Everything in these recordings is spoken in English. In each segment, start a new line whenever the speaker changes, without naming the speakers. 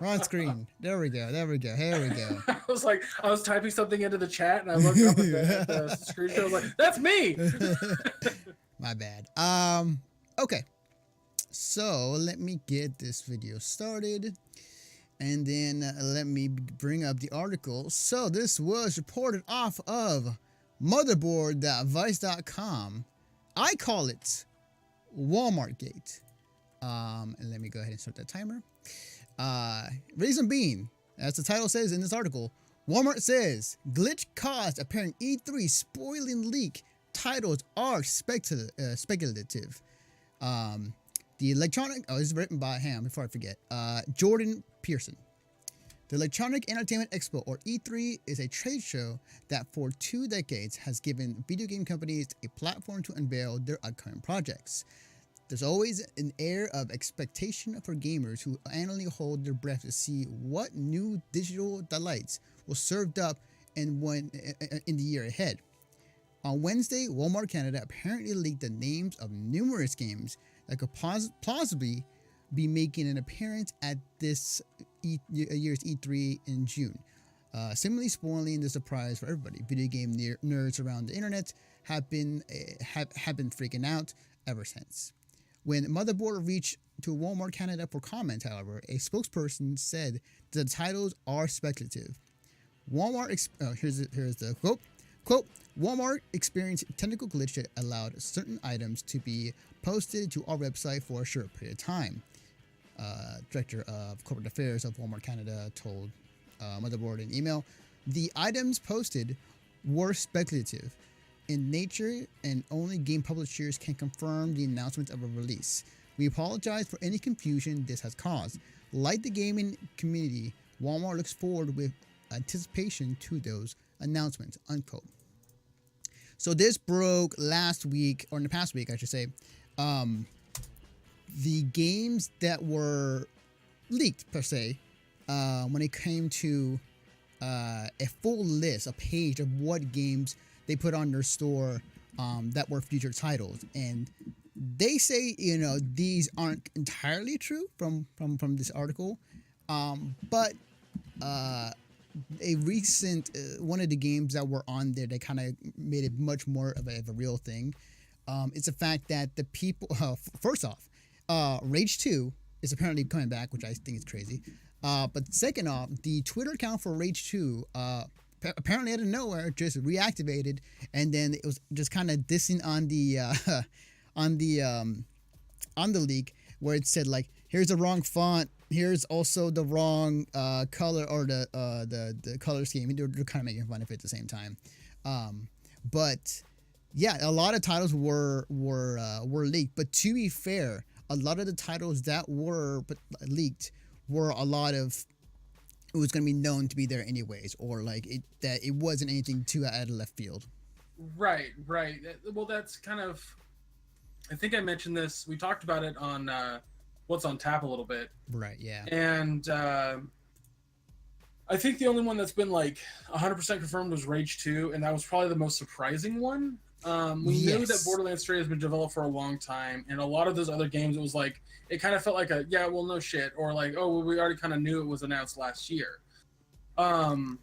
Wrong screen. There we go. There we go. Here we go.
I was typing something into the chat and I looked up at the screenshot. I was like, that's me.
My bad. Okay. So let me get this video started. And then let me bring up the article. So this was reported off of motherboard.vice.com. I call it Walmart-Gate. And let me go ahead and start that timer. Reason being, as the title says in this article, Walmart says glitch caused apparent E3 spoiling leak. Titles are speculative. The electronic, this is written by Ham before I forget, Jordan Pearson. The Electronic Entertainment Expo, or E3, is a trade show that for 2 decades has given video game companies a platform to unveil their upcoming projects. There's always an air of expectation for gamers who annually hold their breath to see what new digital delights will served up in the year ahead. On Wednesday, Walmart Canada apparently leaked the names of numerous games that could plausibly be making an appearance at this year's E3 in June, similarly spoiling the surprise for everybody. Video game nerds around the internet have been freaking out ever since. When Motherboard reached to Walmart Canada for comment, however, a spokesperson said the titles are speculative. Here's the quote. Quote, Walmart experienced a technical glitch that allowed certain items to be posted to our website for a short period of time. Director of Corporate Affairs of Walmart Canada told Motherboard in email, the items posted were speculative in nature and only game publishers can confirm the announcement of a release. We apologize for any confusion this has caused. Like the gaming community, Walmart looks forward with anticipation to those announcements, unquote. So this broke last week, or in the past week, I should say. The games that were leaked, per se, when it came to a full list, a page of what games they put on their store that were future titles. And they say, these aren't entirely true from this article. But a recent, one of the games that were on there that kind of made it much more of a real thing. It's the fact that the people, first off, Rage 2 is apparently coming back, which I think is crazy. But second off, the Twitter account for Rage 2, apparently out of nowhere, just reactivated, and then it was just kind of dissing on the leak, where it said like, here's the wrong font, here's also the wrong color, or the color scheme. They're kind of making fun of it at the same time. But yeah, a lot of titles were leaked. But to be fair, a lot of the titles that were leaked were a lot of, it was going to be known to be there anyways, or like that it wasn't anything too out of left field.
Right. Well, that's kind of, I think I mentioned this. We talked about it on What's on Tap a little bit.
Right. Yeah.
And I think the only one that's been like 100% confirmed was Rage 2, and that was probably the most surprising one. We knew that Borderlands 3 has been developed for a long time, and a lot of those other games, it was like, it kind of felt like a, yeah, well, no shit, or like, oh, well, we already kind of knew it was announced last year. I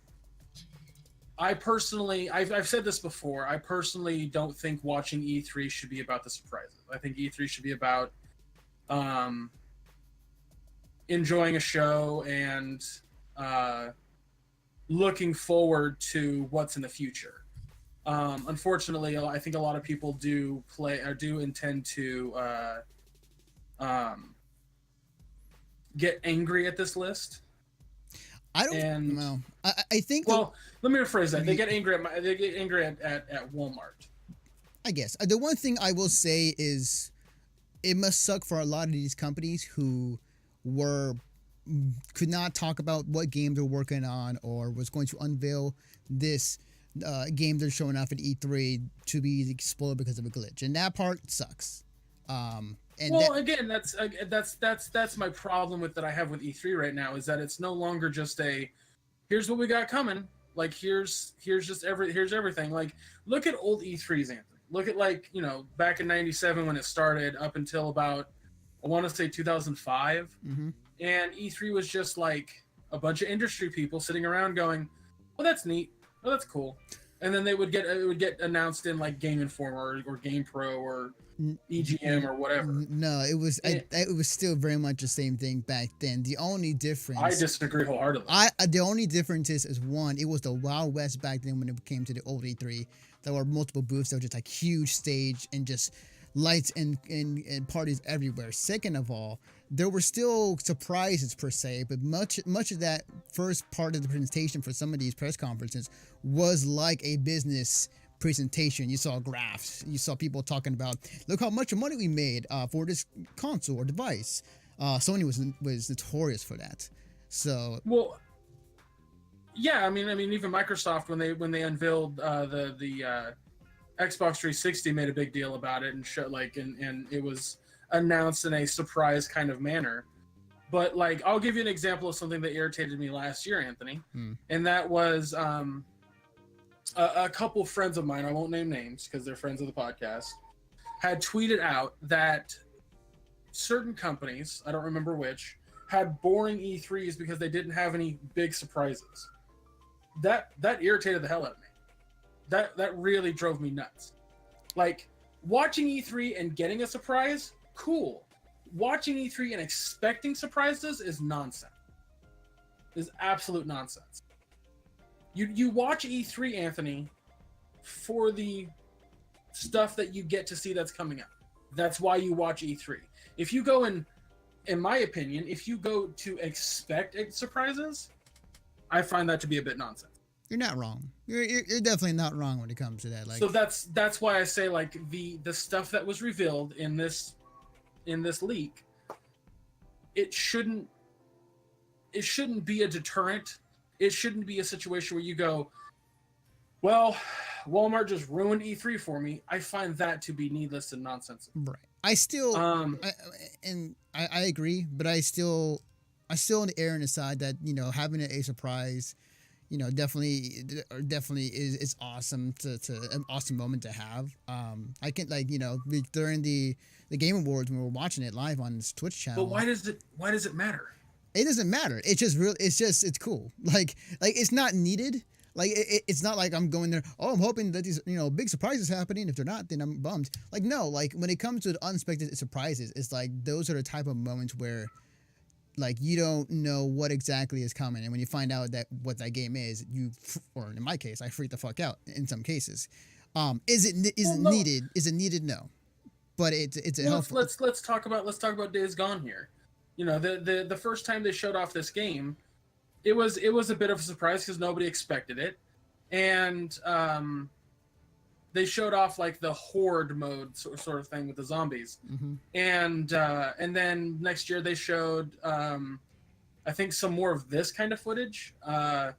personally, I've said this before, I personally don't think watching E3 should be about the surprises. I think E3 should be about enjoying a show and looking forward to what's in the future. Unfortunately, I think a lot of people do intend to get angry at this list.
I don't know. I think.
Well, let me rephrase that. They get angry at Walmart.
I guess the one thing I will say is, it must suck for a lot of these companies who could not talk about what game they're working on, or was going to unveil this game they're showing off at E3 to be spoiled because of a glitch, and that part sucks.
Again, that's my problem with that I have with E3 right now, is that it's no longer just a, here's what we got coming. Like here's everything. Like, look at old E3s, Anthony. Look at, like, back in '97 when it started up until about, I want to say 2005.
Mm-hmm.
and E3 was just like a bunch of industry people sitting around going, "Well, that's neat. Oh, that's cool." And then it would get announced in like Game Informer or Game Pro or EGM or whatever.
No, it was it was still very much the same thing back then. The only difference,
I disagree wholeheartedly.
The only difference is one, it was the Wild West back then when it came to the old E3. There were multiple booths. There was just like huge stage and just lights and parties everywhere. Second of all, there were still surprises per se, but much of that first part of the presentation for some of these press conferences was like a business presentation. You saw graphs. You saw people talking about, look how much money we made for this console or device. Sony was notorious for that. So
well, yeah, I mean, even Microsoft when they unveiled the Xbox 360 made a big deal about it and showed and it was announced in a surprise kind of manner. But like, I'll give you an example of something that irritated me last year, Anthony, and that was a couple friends of mine, I won't name names because they're friends of the podcast, had tweeted out that certain companies, I don't remember which, had boring E3s because they didn't have any big surprises. That irritated the hell out of me. That really drove me nuts. Like, watching E3 and getting a surprise, cool. Watching E3 and expecting surprises is nonsense. Is absolute nonsense. You watch E3, Anthony, for the stuff that you get to see that's coming up. That's why you watch E3. If you go in my opinion, if you go to expect surprises, I find that to be a bit nonsense.
You're not wrong. You're definitely not wrong when it comes to that. Like,
so that's why I say, like, the stuff that was revealed in this leak, it shouldn't be a deterrent. It shouldn't be a situation where you go, well, Walmart just ruined E3 for me. I find that to be needless and nonsense.
Right. I still, I agree, but I still on the err on the side that, you know, having a surprise, you know, definitely is awesome to an awesome moment to have. I can, like, you know, during the Game Awards when we were watching it live on this Twitch channel.
But why does it matter?
It doesn't matter. It's just real. It's cool. Like it's not needed. Like it's not like I'm going there, oh, I'm hoping that these, you know, big surprises happening. If they're not, then I'm bummed. Like, no, like when it comes to the unexpected surprises, it's like those are the type of moments where, like, you don't know what exactly is coming, and when you find out that what that game is, or in my case, I freak the fuck out in some cases. Is it needed? Is it needed? No, but it's helpful.
Let's talk about Days Gone here. You know, the first time they showed off this game, it was a bit of a surprise because nobody expected it, and they showed off like the horde mode sort of thing with the zombies, and then next year they showed I think some more of this kind of footage. I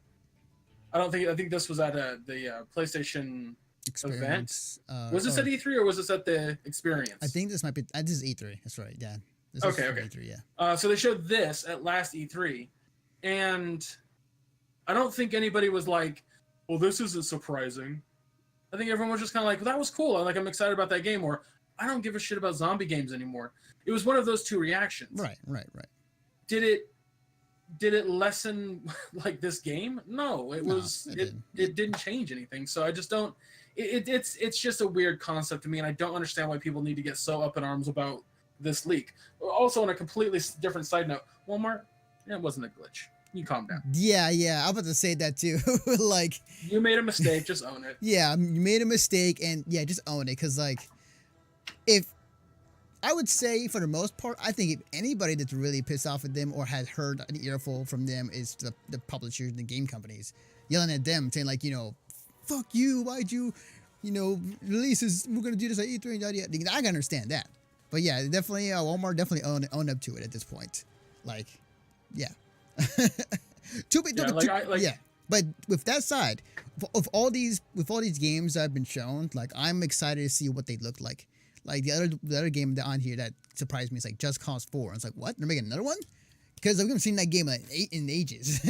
think this was at the PlayStation event. Was this at E3 or was this at the Experience?
I think this might be. This is E3. That's right. Yeah.
Okay.
E3, yeah.
So they showed this at last E3, and I don't think anybody was like, "Well, this isn't surprising." I think everyone was just kind of like, well, "That was cool. I'm excited about that game," or "I don't give a shit about zombie games anymore." It was one of those two reactions.
Right.
Did it lessen like this game? No, it didn't change anything. So I just don't. It's just a weird concept to me, and I don't understand why people need to get so up in arms about this leak. Also, on a completely different side note, Walmart, it wasn't a glitch. You calm down.
Yeah, I was about to say that too. Like,
you made a mistake, just own it.
Yeah, you made a mistake, and yeah, just own it. Because, like, if I would say for the most part, I think if anybody that's really pissed off at them or has heard an earful from them is the publishers and the game companies yelling at them, saying, like, you know, fuck you, why'd you, you know, release this, we're gonna do this at E3 and yada yada. I can understand that. But yeah, definitely, Walmart definitely own up to it at this point. Like, yeah. Yeah. But with that side, of all these games that have been shown, like, I'm excited to see what they look like. Like the other game on here that surprised me is like Just Cause 4. I was like, what? They're making another one? Because I've never seen that game in ages.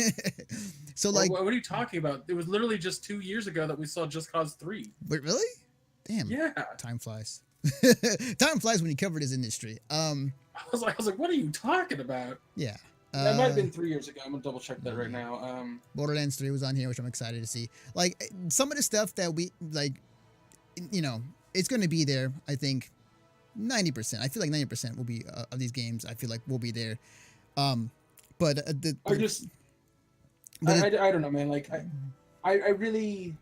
So, like,
what are you talking about? It was literally just 2 years ago that we saw Just Cause 3.
Wait, really? Damn.
Yeah.
Time flies. Time flies when you cover this industry.
I was like, what are you talking about?
Yeah.
That might have been 3 years ago. I'm gonna double check that right now.
Borderlands 3 was on here, which I'm excited to see. Like some of the stuff that we like, you know, it's going to be there. I think 90%. I feel like 90% will be of these games. I feel like will be there. But
I don't know, man. Like I really.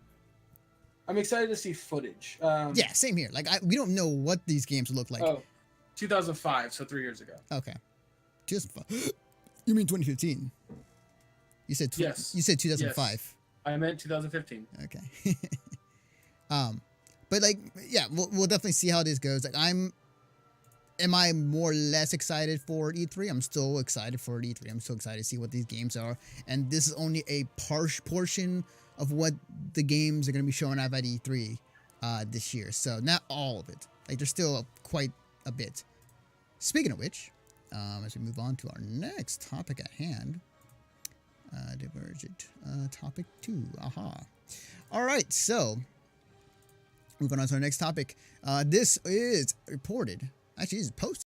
I'm excited to see footage.
Yeah, same here. Like we don't know what these games look like.
Oh, 2005, so 3 years ago.
Okay. 2005. You mean 2015? You said
yes.
You said 2005.
Yes. I meant 2015.
Okay. But like, yeah, we'll definitely see how this goes. Like, am I more or less excited for E3? I'm still excited for E3. I'm still excited to see what these games are. And this is only a portion of what the games are going to be showing off at E3 this year. So not all of it. Like, there's still quite a bit. Speaking of which, as we move on to our next topic at hand, Divergent topic 2. Aha. All right, so moving on to our next topic. This is reported. Actually, this is posted.